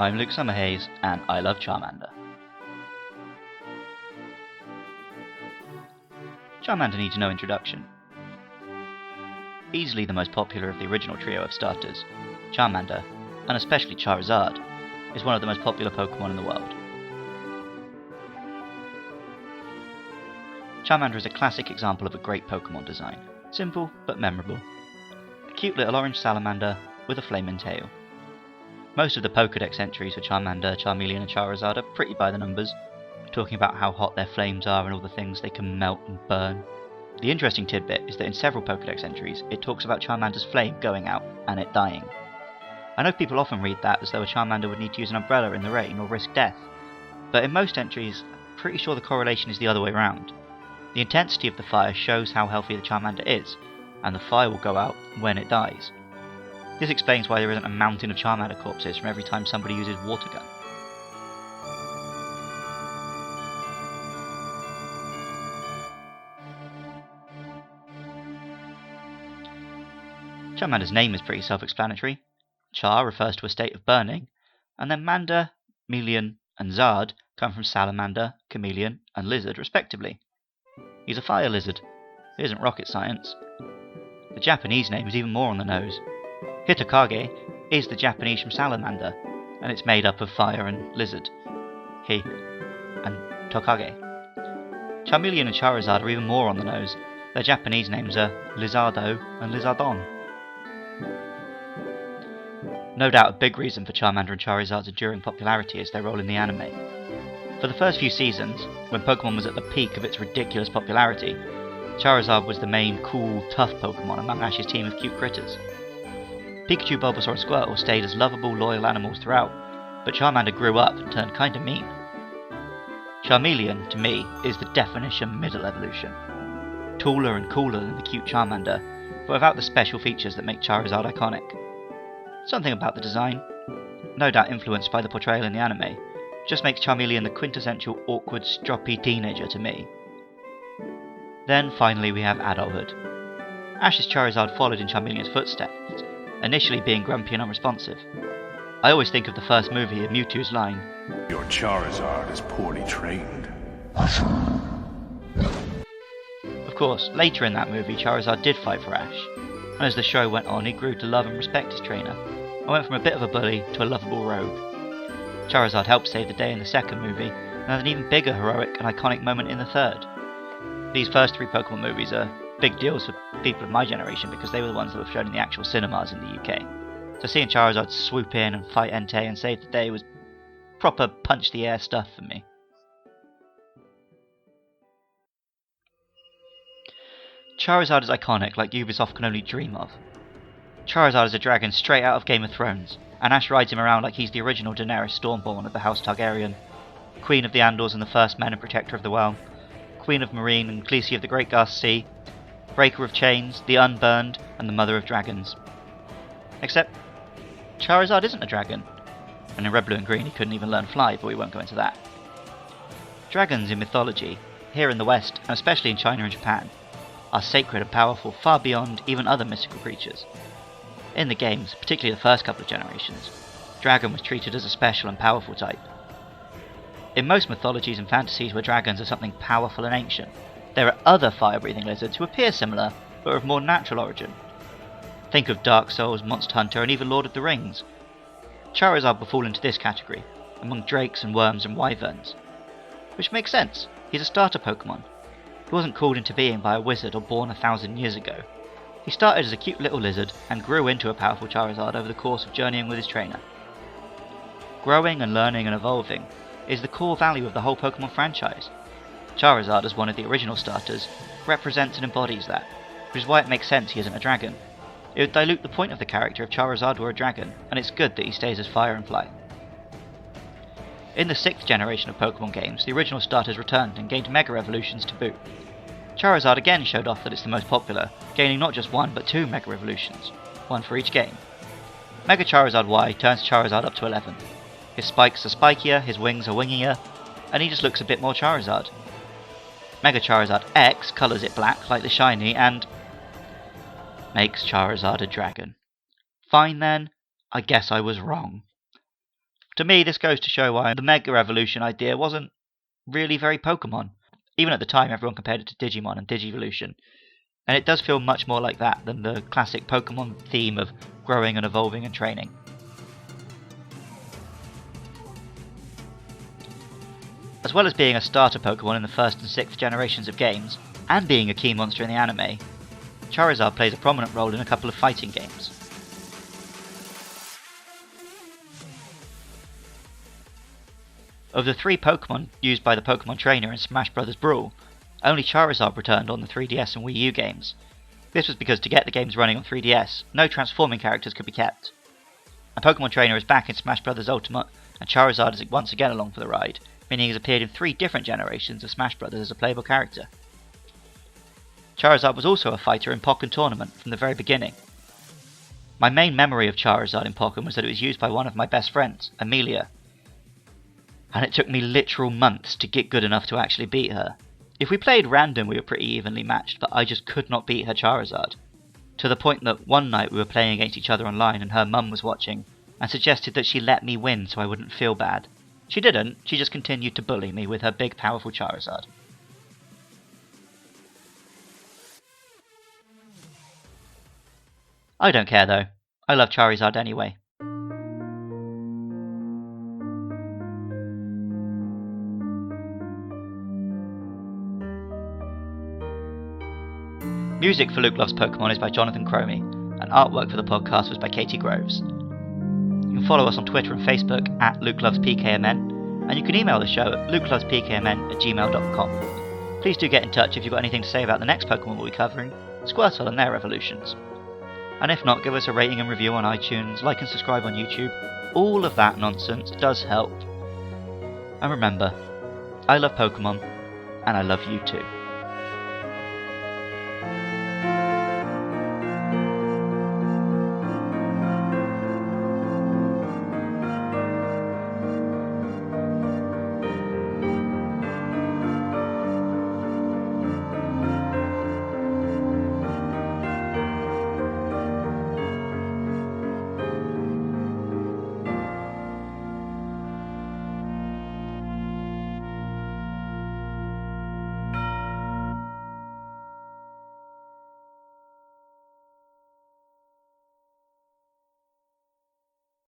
I'm Luke Summerhays, and I love Charmander. Charmander needs no introduction. Easily the most popular of the original trio of starters, Charmander, and especially Charizard, is one of the most popular Pokemon in the world. Charmander is a classic example of a great Pokemon design, simple but memorable. A cute little orange salamander with a flaming tail. Most of the Pokédex entries for Charmander, Charmeleon and Charizard are pretty by the numbers, talking about how hot their flames are and all the things they can melt and burn. The interesting tidbit is that in several Pokédex entries it talks about Charmander's flame going out and it dying. I know people often read that as though a Charmander would need to use an umbrella in the rain or risk death, but in most entries I'm pretty sure the correlation is the other way around. The intensity of the fire shows how healthy the Charmander is, and the fire will go out when it dies. This explains why there isn't a mountain of Charmander corpses from every time somebody uses water gun. Charmander's name is pretty self-explanatory. Char refers to a state of burning, and then Mander, Melion, and Zard come from Salamander, Chameleon, and Lizard respectively. He's a fire lizard. It isn't rocket science. The Japanese name is even more on the nose. Hitokage is the Japanese from Salamander, and it's made up of fire and lizard. Hi and Tokage. Charmeleon and Charizard are even more on the nose. Their Japanese names are Lizardo and Lizardon. No doubt a big reason for Charmander and Charizard's enduring popularity is their role in the anime. For the first few seasons, when Pokemon was at the peak of its ridiculous popularity, Charizard was the main cool, tough Pokemon among Ash's team of cute critters. Pikachu, Bulbasaur and Squirtle stayed as lovable, loyal animals throughout, but Charmander grew up and turned kinda mean. Charmeleon, to me, is the definition middle evolution. Taller and cooler than the cute Charmander, but without the special features that make Charizard iconic. Something about the design, no doubt influenced by the portrayal in the anime, just makes Charmeleon the quintessential awkward, stroppy teenager to me. Then finally we have adulthood. Ash's Charizard followed in Charmeleon's footsteps, initially being grumpy and unresponsive. I always think of the first movie of Mewtwo's line, "Your Charizard is poorly trained." Of course, later in that movie Charizard did fight for Ash, and as the show went on he grew to love and respect his trainer, and went from a bit of a bully to a lovable rogue. Charizard helped save the day in the second movie, and had an even bigger heroic and iconic moment in the third. These first three Pokemon movies are big deals for people of my generation because they were the ones that were shown in the actual cinemas in the UK. So seeing Charizard swoop in and fight Entei and save the day was proper punch the air stuff for me. Charizard is iconic like Ubisoft can only dream of. Charizard is a dragon straight out of Game of Thrones, and Ash rides him around like he's the original Daenerys Stormborn of the House Targaryen, Queen of the Andals and the First Men and Protector of the Well, Queen of Marine and Khaleesi of the Great Ghast Sea, Breaker of Chains, the Unburned, and the Mother of Dragons. Except, Charizard isn't a dragon, and in Red, Blue and Green he couldn't even learn fly, but we won't go into that. Dragons in mythology, here in the West, and especially in China and Japan, are sacred and powerful far beyond even other mystical creatures. In the games, particularly the first couple of generations, dragon was treated as a special and powerful type. In most mythologies and fantasies where dragons are something powerful and ancient, there are other fire-breathing lizards who appear similar, but are of more natural origin. Think of Dark Souls, Monster Hunter, and even Lord of the Rings. Charizard will fall into this category, among drakes and worms and wyverns. Which makes sense, he's a starter Pokemon. He wasn't called into being by a wizard or born 1,000 years ago. He started as a cute little lizard and grew into a powerful Charizard over the course of journeying with his trainer. Growing and learning and evolving is the core value of the whole Pokemon franchise. Charizard, as one of the original starters, represents and embodies that, which is why it makes sense he isn't a dragon. It would dilute the point of the character if Charizard were a dragon, and it's good that he stays as fire and fly. In the 6th generation of Pokemon games, the original starters returned and gained Mega Evolutions to boot. Charizard again showed off that it's the most popular, gaining not just one but 2 Mega Evolutions, one for each game. Mega Charizard Y turns Charizard up to 11. His spikes are spikier, his wings are wingier, and he just looks a bit more Charizard. Mega Charizard X colours it black like the shiny and makes Charizard a dragon. Fine then, I guess I was wrong. To me, this goes to show why the Mega Evolution idea wasn't really very Pokemon. Even at the time, everyone compared it to Digimon and Digivolution. And it does feel much more like that than the classic Pokemon theme of growing and evolving and training. As well as being a starter Pokemon in the 1st and 6th generations of games, and being a key monster in the anime, Charizard plays a prominent role in a couple of fighting games. Of the 3 Pokemon used by the Pokemon Trainer in Smash Bros. Brawl, only Charizard returned on the 3DS and Wii U games. This was because to get the games running on 3DS, no transforming characters could be kept. And Pokemon Trainer is back in Smash Bros. Ultimate, and Charizard is once again along for the ride, meaning he has appeared in 3 different generations of Smash Bros. As a playable character. Charizard was also a fighter in Pokken Tournament from the very beginning. My main memory of Charizard in Pokken was that it was used by one of my best friends, Amelia, and it took me literal months to get good enough to actually beat her. If we played random, we were pretty evenly matched, but I just could not beat her Charizard. To the point that one night we were playing against each other online and her mum was watching, and suggested that she let me win so I wouldn't feel bad. She didn't, she just continued to bully me with her big powerful Charizard. I don't care though, I love Charizard anyway. Music for Luke Loves Pokemon is by Jonathan Cromie, and artwork for the podcast was by Katie Groves. You can follow us on Twitter and Facebook at LukeLovesPKMN, and you can email the show at lukelovespkmn@gmail.com. Please do get in touch if you've got anything to say about the next Pokemon we'll be covering, Squirtle and their evolutions. And if not, give us a rating and review on iTunes, like and subscribe on YouTube. All of that nonsense does help. And remember, I love Pokemon, and I love you too.